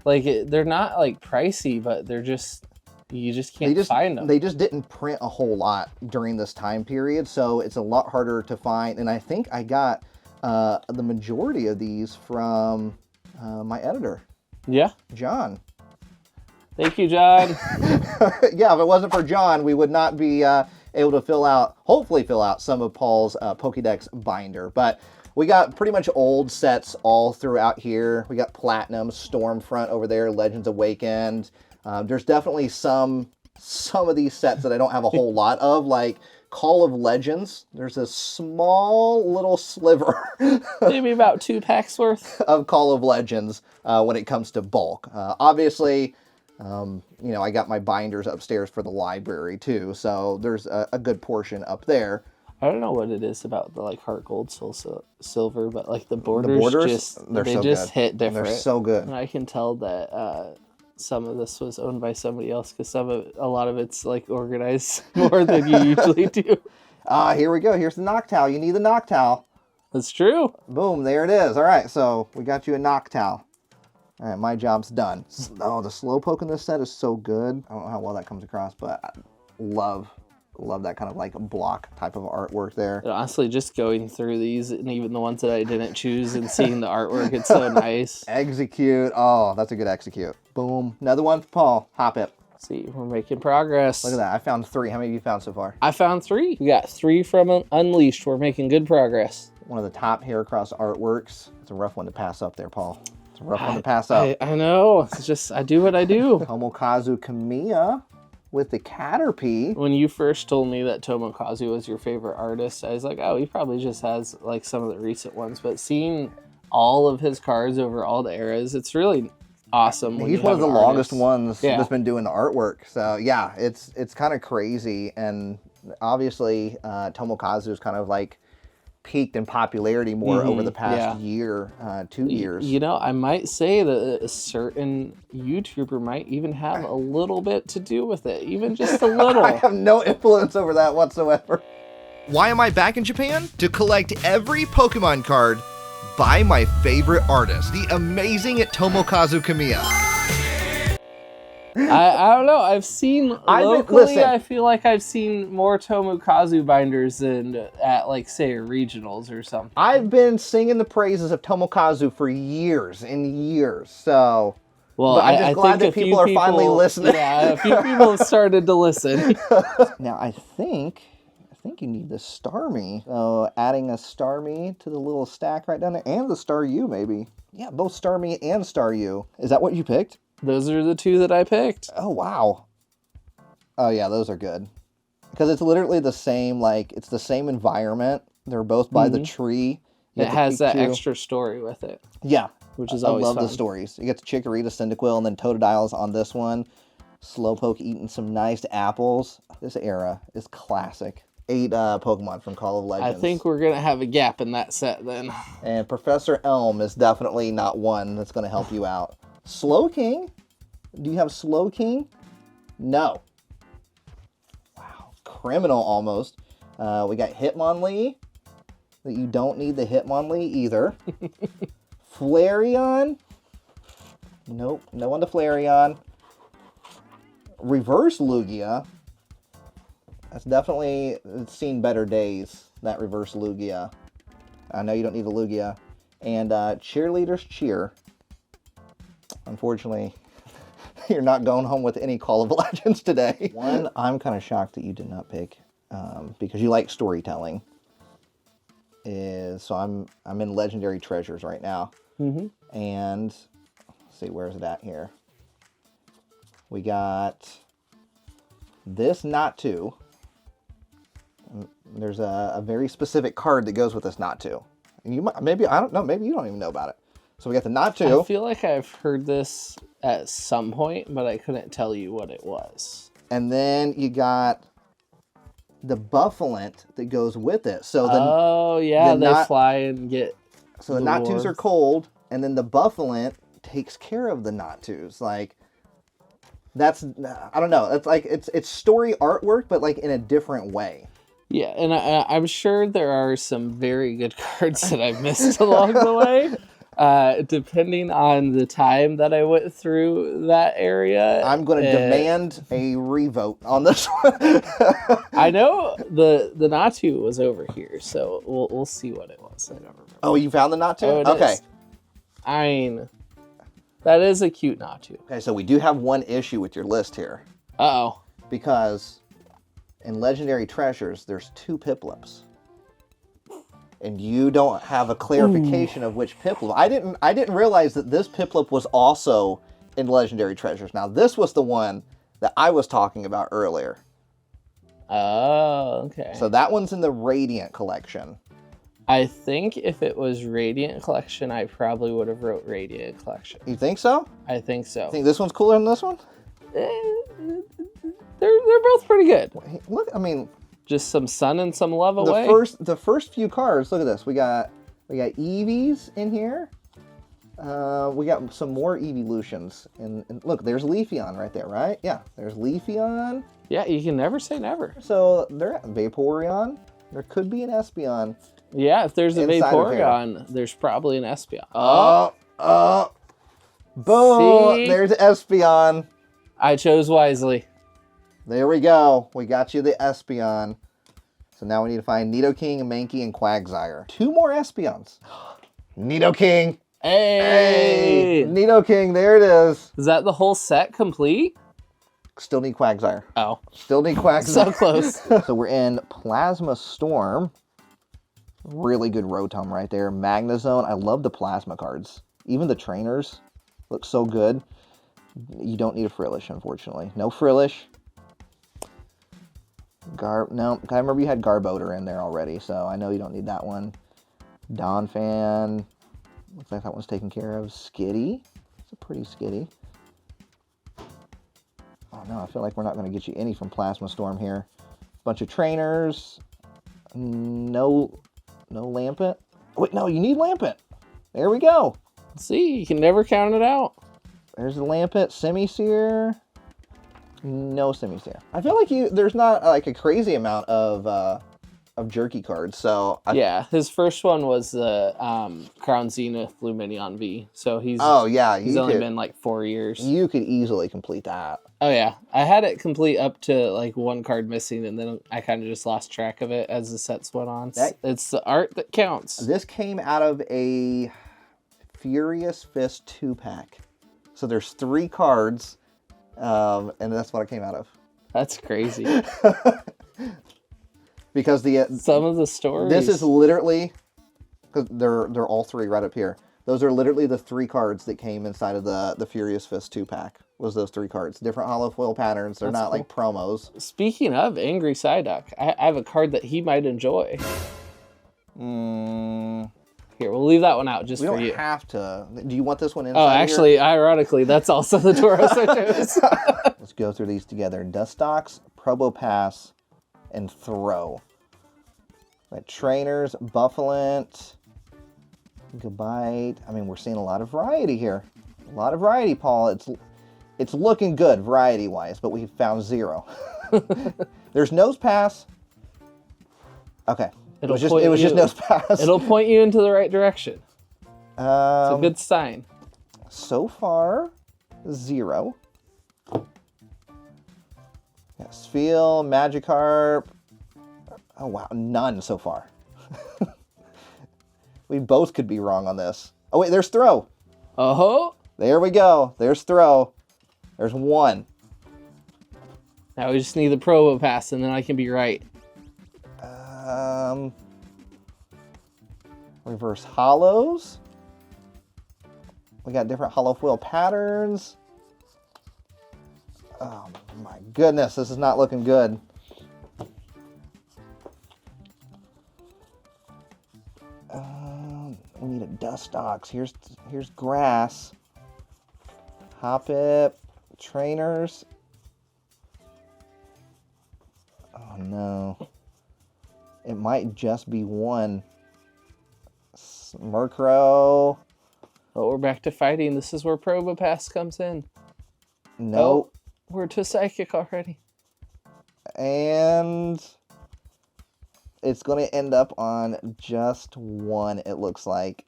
Like, they're not like pricey, but they're just, you just can't find them. They just didn't print a whole lot during this time period, so it's a lot harder to find. And I think I got the majority of these from my editor. Yeah. John. Thank you, John. Yeah, if it wasn't for John, we would not be able to hopefully fill out some of Paul's Pokédex binder. But we got pretty much old sets all throughout here. We got Platinum, Stormfront over there, Legends Awakened. There's definitely some of these sets that I don't have a whole lot of, like Call of Legends. There's a small little sliver. Maybe about 2 packs worth of Call of Legends when it comes to bulk. Obviously, I got my binders upstairs for the library too, so there's a good portion up there. I don't know what it is about the like Heart Gold, Soul Silver, but like the borders just hit different. They're so good. And I can tell that some of this was owned by somebody else because a lot of it's like organized more than you usually do. Here we go. Here's the Noctowl. You need the Noctowl. That's true. Boom, there it is. All right, so we got you a Noctowl. All right, my job's done. Oh, the Slowpoke in this set is so good. I don't know how well that comes across, but I love that kind of like block type of artwork there. And honestly, just going through these and even the ones that I didn't choose and seeing the artwork, it's so nice. Execute. Oh, that's a good execute. Boom. Another one for Paul. Hop it. See, we're making progress. Look at that. I found 3. How many have you found so far? I found 3. We got 3 from Unleashed. We're making good progress. One of the top Heracross artworks. It's a rough one to pass up there, Paul. It's a rough one to pass up. I know. It's just, I do what I do. Tomokazu Kamiya with the Caterpie. When you first told me that Tomokazu was your favorite artist, I was like, oh, he probably just has like some of the recent ones. But seeing all of his cards over all the eras, it's really awesome. He's one of the longest ones that's been doing the artwork. So yeah, it's kind of crazy. And obviously Tomokazu's kind of like peaked in popularity more over the past year, 2 years. You know, I might say that a certain YouTuber might even have a little bit to do with it, even just a little. I have no influence over that whatsoever. Why am I back in Japan? To collect every Pokemon card by my favorite artist, the amazing Tomokazu Kamiya. I don't know. I've seen locally. I feel like I've seen more Tomokazu binders than at like say regionals or something. I've been singing the praises of Tomokazu for years and years. So, well, but I'm just glad that people are finally listening. Yeah, a few people have started to listen. Now I think you need the Starmie. So adding a Starmie to the little stack right down there, and the Staryu maybe. Yeah, both Starmie and Staryu. Is that what you picked? Those are the 2 that I picked. Oh, wow. Oh, yeah, those are good. Because it's literally the same, like, it's the same environment. They're both by the tree. It has that extra story with it. Yeah, which is I always love fun. the stories. You get the Chikorita, Cyndaquil, and then Totodile's on this one. Slowpoke eating some nice apples. This era is classic. 8 Pokemon from Call of Legends. I think we're going to have a gap in that set then. And Professor Elm is definitely not one that's going to help you out. Slowking? Do you have Slowking? No. Wow. Criminal almost. We got Hitmonlee. That you don't need the Hitmonlee either. Flareon. Nope. No on the Flareon. Reverse Lugia. That's definitely seen better days, that reverse Lugia. I know you don't need the Lugia. And Cheerleader's Cheer. Unfortunately, you're not going home with any Call of Legends today. One, I'm kind of shocked that you did not pick, because you like storytelling. So I'm in Legendary Treasures right now. Mm-hmm. And let's see, where's it at here? We got this Natu. There's a very specific card that goes with this Natu. And you might, maybe, I don't know, maybe you don't even know about it. So we got the Natu. I feel like I've heard this at some point, but I couldn't tell you what it was. And then you got the Buffalint that goes with it. So they fly and get. So the Natus are cold, and then the Buffalint takes care of the Natus. Like, that's, I don't know. It's like it's story artwork, but like in a different way. Yeah, and I'm sure there are some very good cards that I've missed along the way. Depending on the time that I went through that area. I'm going to demand a revote on this one. I know the Natu was over here, so we'll see what it was. I don't remember. Oh, you found the Natu? Oh, it okay. is. I mean, that is a cute Natu. Okay, so we do have one issue with your list here. Uh-oh. Because in Legendary Treasures, there's 2 Piplips. And you don't have a clarification of which Piplup. I didn't realize that this Piplup was also in Legendary Treasures. Now, this was the one that I was talking about earlier. Oh, okay. So that one's in the Radiant collection. I think if it was Radiant Collection, I probably would have wrote Radiant Collection. You think so? I think so. Think this one's cooler than this one? They're both pretty good. Look, I mean, just some sun and some love away. The first few cards. Look at this. We got Eevees in here. We got some more Eeveelutions. And look, there's Leafeon right there, right? Yeah, there's Leafeon. Yeah, you can never say never. So they're at Vaporeon. There could be an Espeon. Yeah, if there's a Vaporeon, there's probably an Espeon. Boom! See? There's Espeon. I chose wisely. There we go. We got you the Espeon. So now we need to find Nidoking, Mankey, and Quagsire. 2 more Espeons. Nidoking. Hey! Nidoking, there it is. Is that the whole set complete? Still need Quagsire. Oh. Still need Quagsire. So close. So we're in Plasma Storm. Really good Rotom right there. Magnezone. I love the Plasma cards. Even the trainers look so good. You don't need a Frillish, unfortunately. No Frillish. No, I remember you had Garbodor in there already, so I know you don't need that one. Donphan. Looks like that one's taken care of. Skitty. It's a pretty Skitty. Oh no, I feel like we're not going to get you any from Plasma Storm here. Bunch of trainers. No Lampent. Wait, no, you need Lampent. There we go. See, you can never count it out. There's the Lampent. Simisear. No Simisear. I feel like there's not like a crazy amount of jerky cards, so yeah, his first one was the Crown Zenith Luminion V. So he's only been like 4 years. You could easily complete that. Oh yeah, I had it complete up to like 1 card missing, and then I kind of just lost track of it as the sets went on. It's the art that counts. This came out of a Furious Fist 2-pack. So there's 3 cards, and that's what it came out of. That's crazy. Because some of the stories. This is literally, because they're all 3 right up here. Those are literally the 3 cards that came inside of the Furious Fist 2-pack. Was those 3 cards. Different hollow foil patterns. They're not like promos. Speaking of Angry Psyduck, I have a card that he might enjoy. Here, we'll leave that one out just We for don't you. have to. Do you want this one inside? Oh, here? actually, ironically, that's also the Tauros I chose. Let's go through these together. Dustox, Probopass, and Throw. Got Trainers, Buffalint, Gabite. I mean, we're seeing a lot of variety here. A lot of variety, Paul. It's looking good variety-wise, but we found 0. There's Nosepass. Okay. It was just Nosepass. It'll point you into the right direction. It's a good sign. So far, 0. Yeah, Spheal, Magikarp. Oh, wow. None so far. We both could be wrong on this. Oh, wait. There's Throw. Oh. There we go. There's Throw. There's 1. Now we just need the Probopass, and then I can be right. Reverse Hollows. We got different hollow foil patterns. Oh my goodness, this is not looking good. We need a Dustox. Here's Grass. Hoppip. Trainers. Oh no. It might just be 1. Murkrow. But we're back to fighting. This is where Probopass comes in. Nope. Oh, we're to Psychic already. And it's going to end up on just 1, it looks like.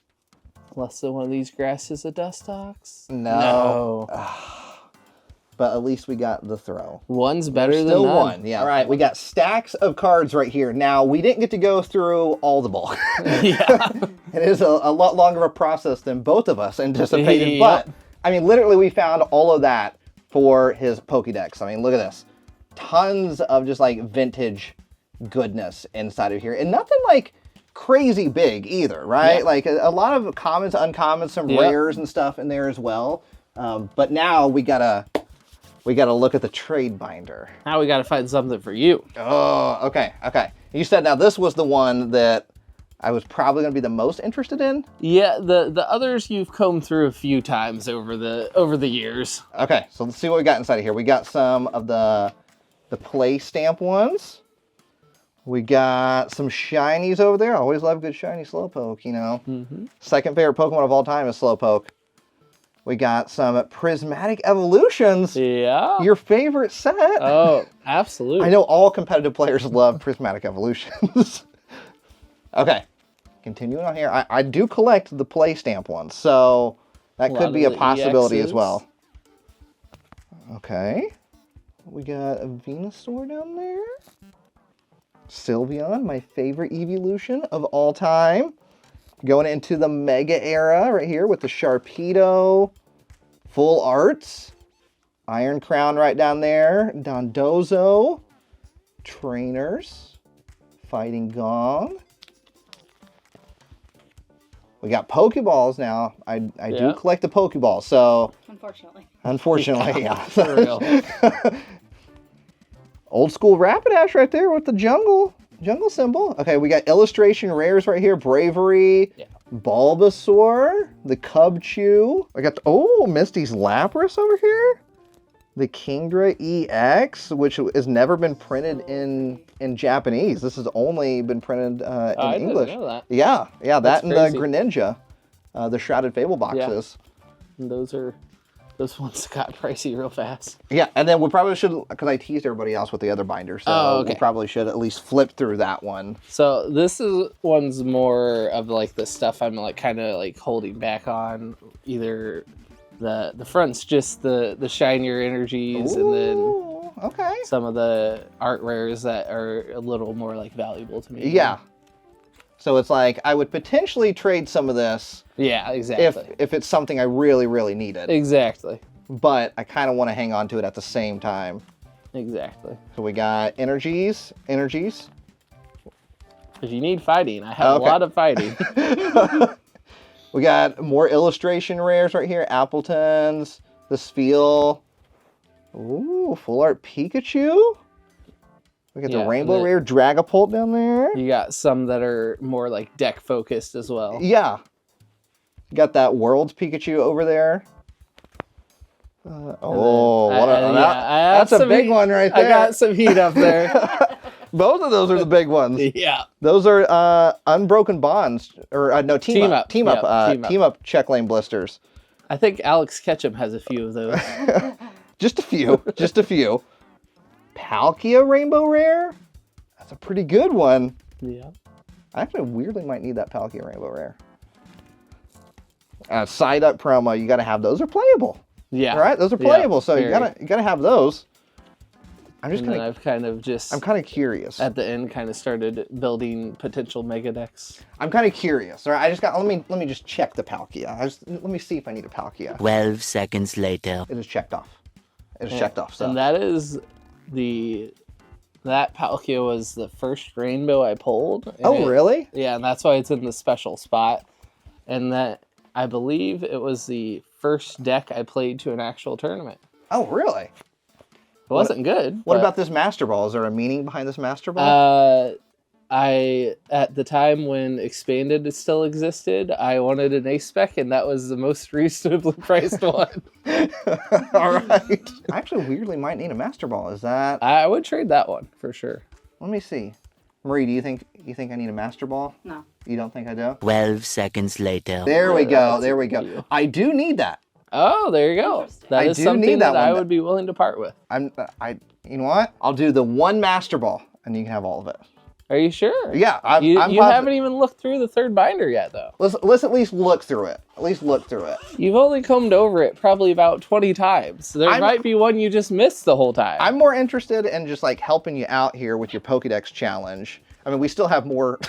Unless one of these grass is a Dustox. No. But at least we got the Throw. One's better than Still none. 1, yeah. All right, we got stacks of cards right here. Now, we didn't get to go through all the bulk. Yeah. It is a lot longer of a process than both of us anticipated. Yep. But, I mean, literally we found all of that for his Pokédex. I mean, look at this. Tons of just, like, vintage goodness inside of here. And nothing, like, crazy big either, right? Yeah. Like, a lot of commons, uncommons, some rares and stuff in there as well. But now we gotta look at the trade binder. Now we gotta find something for you. Oh, okay. You said now this was the one that I was probably going to be the most interested in. Yeah, the others you've combed through a few times over the years. Okay, so let's see what we got inside of here. We got some of the play stamp ones. We got some shinies over there. I always love good shiny Slowpoke, you know. Mm-hmm. Second favorite Pokemon of all time is Slowpoke. We got some Prismatic Evolutions. Yeah. Your favorite set. Oh, absolutely. I know all competitive players love Prismatic Evolutions. Okay, continuing on here. I do collect the play stamp ones, so that could be a possibility as well. Okay. We got a Venusaur down there. Sylveon, my favorite evolution of all time. Going into the Mega era right here with the Sharpedo, Full Arts, Iron Crown right down there, Dondozo, Trainers, Fighting Gong. We got Pokeballs now. I do collect the Pokeballs, so... Unfortunately, yeah. For real. Old school Rapidash right there with the jungle symbol. Okay, we got illustration rares right here. Bravery, Bulbasaur, the Cubchoo. I got Misty's Lapras over here. The Kingdra EX, which has never been printed in Japanese. This has only been printed in English. Didn't know that. Yeah, that That's and crazy. the Greninja, the Shrouded Fable boxes. And those ones got pricey real fast. Yeah, and then we probably should, because I teased everybody else with the other binder, so we probably should at least flip through that one. So this one's more of like the stuff I'm like kind of like holding back on. Either the front's just the shinier energies, and then some of the art rares that are a little more like valuable to me. Yeah. So it's like I would potentially trade some of this. Yeah, exactly. If it's something I really, really needed. Exactly. But I kind of want to hang on to it at the same time. Exactly. So we got energies. If you need fighting, I have a lot of fighting. We got more illustration rares right here. Appletons, the Spheal. Ooh, Full Art Pikachu. We got the Rainbow Rare Dragapult down there. You got some that are more like deck focused as well. Yeah. Got that World's Pikachu over there. That's a big one right there. I got some heat up there. Both of those are the big ones. Yeah. Those are Unbroken Bonds, or no, Team Up Team Up Check Lane Blisters. I think Alex Ketchum has a few of those. Just a few. Palkia Rainbow Rare? That's a pretty good one. Yeah. I actually weirdly might need that Palkia Rainbow Rare. Side Up promo, you gotta have those are playable. Yeah. All right, those are playable, so you gotta have those. I'm kind of curious. At the end, kind of started building potential mega decks. I'm kind of curious. All right, let me just check the Palkia. Let me see if I need a Palkia. 12 seconds later. It is checked off. Checked off. So. And that is that Palkia was the first rainbow I pulled. Oh, really? Yeah, and that's why it's in the special spot. And that, I believe it was the first deck I played to an actual tournament. Oh, really? It wasn't good. What about this Master Ball? Is there a meaning behind this Master Ball? At the time when Expanded still existed, I wanted an Ace Spec, and that was the most reasonably priced one. All right. I actually weirdly might need a Master Ball. Is that? I would trade that one for sure. Let me see. Marie, do you think I need a Master Ball? No. You don't think I do? 12 seconds later. There we go. I do need that. Oh, there you go. That is something that I would be willing to part with. You know what? I'll do the one Master Ball, and you can have all of it. Are you sure? Yeah, you haven't even looked through the third binder yet, though. Let's at least look through it. You've only combed over it probably about 20 times. There might be one you just missed the whole time. I'm more interested in just like helping you out here with your Pokédex challenge. I mean, we still have more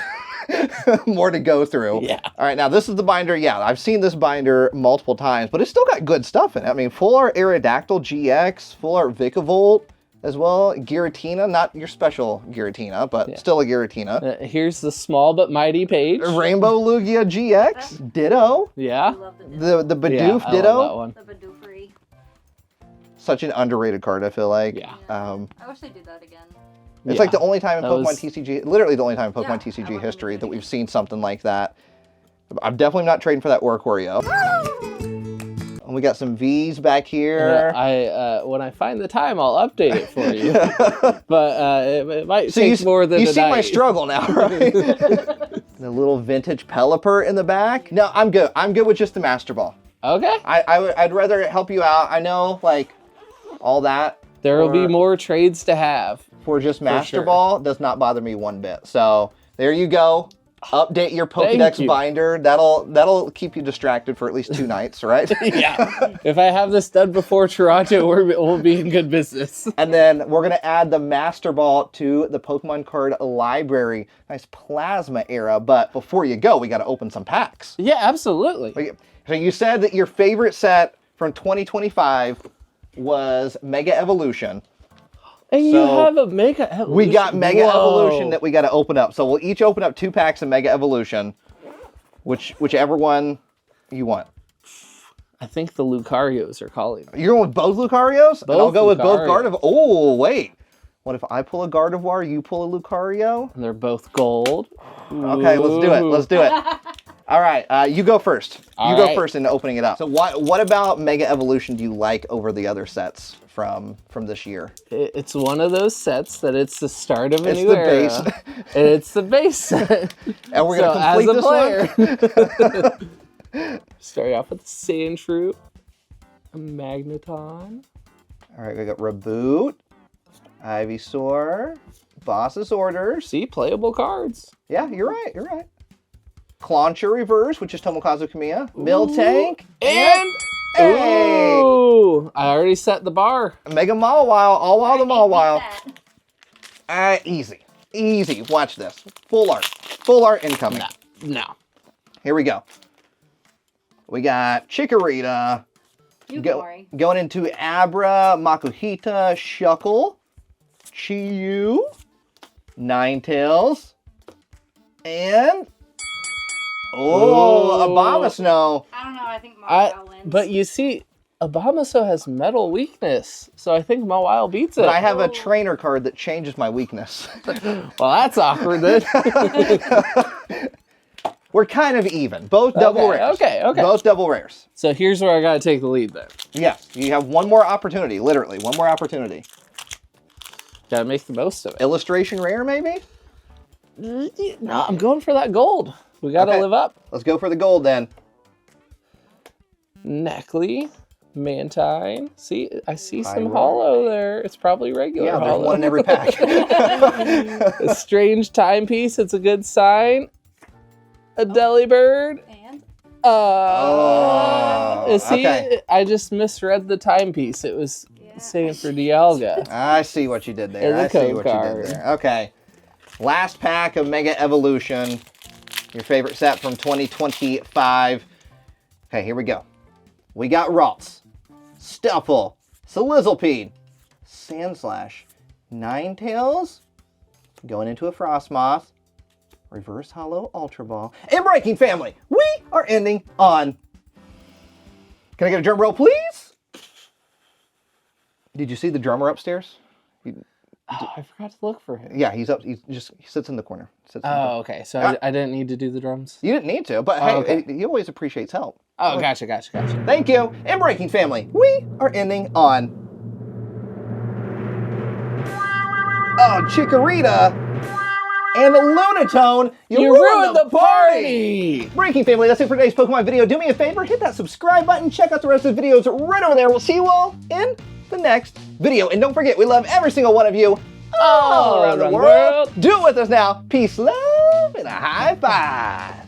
more to go through. Yeah. All right, now this is the binder. Yeah, I've seen this binder multiple times, but it's still got good stuff in it. I mean, Full Art Aerodactyl GX, Full Art Vikavolt as well. Giratina, not your special Giratina, but still a Giratina. Here's the small but mighty page. Rainbow Lugia GX, Ditto. Yeah. I love the Ditto. The Bidoof I Ditto. love that one. The Bidoofery. Such an underrated card, I feel like. Yeah. I wish they did that again. It's like the only time in That Pokemon was- TCG, literally the only time in Pokemon I TCG love history it. that we've seen something like that. I'm definitely not trading for that Oricorio. And we got some V's back here. When I find the time, I'll update it for you. But it might take more than you a see my night. struggle now, right? The little vintage Pelipper in the back. No, I'm good. I'm good with just the Master Ball. Okay. I'd rather help you out. I know, like, all that. There will be more trades to have. For just Master sure. Ball does not bother me one bit. So there you go. Update your Thank Pokédex you. binder. That'll keep you distracted for at least 2 nights, right? Yeah. If I have this done before Toronto, we'll be in good business. And then we're gonna add the Master Ball to the Pokemon card library. Nice Plasma era. But before you go, we got to open some packs. Yeah, absolutely. So you said that your favorite set from 2025 was Mega Evolution. And you have a Mega Evolution. We got Mega Whoa. Evolution that we got to open up. So we'll each open up 2 packs of Mega Evolution, whichever one you want. I think the Lucarios are calling. You're going with both Lucarios? And I'll Both go with both Lucario. Gardevoir. Oh, wait. What if I pull a Gardevoir, you pull a Lucario? And they're both gold. Okay, let's do it. All right, you go first. You go first in opening it up. So what about Mega Evolution do you like over the other sets from this year? It's one of those sets that it's the start of a It's new the era. base. And it's the base set. And we're going to complete this one? Start off with the Sandshrew, a Magneton. All right, we got Reboot, Ivysaur, Boss's Orders. See, playable cards. Yeah, you're right. Clauncher Reverse, which is Tomokazu Kamiya. Miltank. And Hey! ooh, I already set the bar. Mega Mawile, all while the Mawile. That. Easy. Watch this. Full art incoming. No. Here we go. We got Chikorita. Going into Abra, Makuhita, Shuckle, Chiyu, Ninetales, and Abomasnow. I don't know. I think Mario wins. But you see, Abomaso has metal weakness, so I think Mawile beats it. But I have a trainer card that changes my weakness. Well, that's awkward then. We're kind of even. Both double rares. Okay. Both double rares. So here's where I gotta take the lead then. Yes, you have one more opportunity, literally. One more opportunity. Gotta make the most of it. Illustration rare, maybe? No, I'm going for that gold. We gotta Okay. live up. Let's go for the gold then. Neckley, Mantine. See, I see some Pyro. hollow there. It's probably regular Yeah, there's hollow. one in every pack. A strange timepiece. It's a good sign. A Delibird. And See, okay. I just misread the timepiece. It was saying for Dialga. I see what you did there. And the I see code what you card. did there. Okay. Last pack of Mega Evolution. Your favorite set from 2025. Okay, here we go. We got Ralts, Stuffle, Solizzlepede, Sandslash, Ninetales, going into a Frostmoth, Reverse Hollow Ultra Ball, and Breaking Family. We are ending on. Can I get a drum roll, please? Did you see the drummer upstairs? I forgot to look for him. Yeah, he's up. He sits in the corner. Oh, okay. So I didn't need to do the drums? You didn't need to, but Oh, hey, okay. he always appreciates help. Oh, gotcha. Thank you. And Breaking Family, we are ending on. Oh, Chikorita and a Lunatone. You ruined the party. Breaking Family, that's it for today's Pokemon video. Do me a favor, hit that subscribe button. Check out the rest of the videos right over there. We'll see you all in the next video. And don't forget, we love every single one of you all around the world. Do it with us now. Peace, love, and a high five.